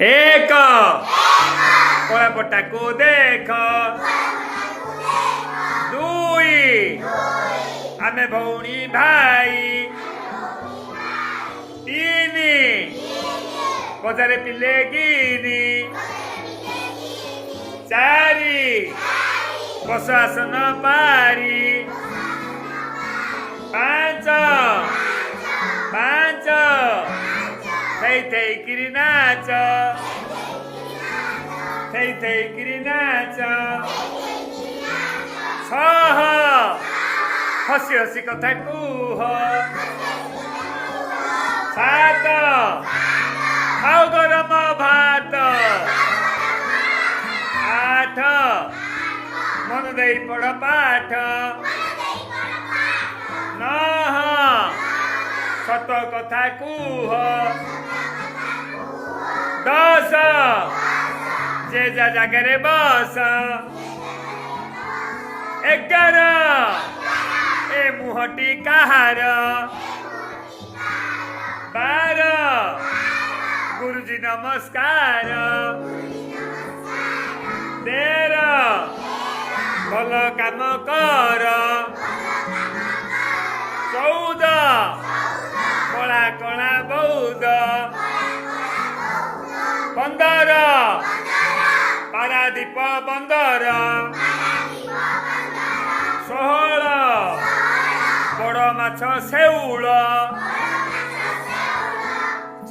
एक कलापटा को देख दुई आमे भौणी भाई तीन बजारे पिले गिनी चारि बस आसन पारी पाँच पाँच थै थै किरी नाच थै थै किरी नाच छह हसी हसी कथा कुह सात खाओ गरम भात आठ मन दे पढ़ पाठ नह सत कथा कुह दस जे जा जागरे बस एगार ए मुहटी कहार बार गुरुजी नमस्कार तेर भल काम कर चौद कला कला बौद पंदर पारादीप बंदर 16 बड़ माछ शेउल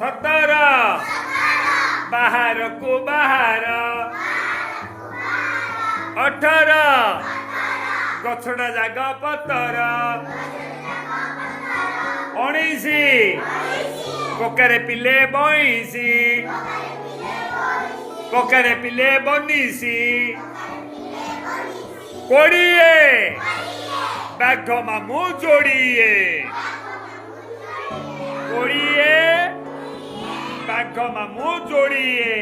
17 बाहर को बाहर 18 गछड़ा जाग पतर 19 कोकारे पिले बईसी कोकारे पिले बनीसी 20 बाघ मामू जोड़िए 20 बाघ मामू जोड़िए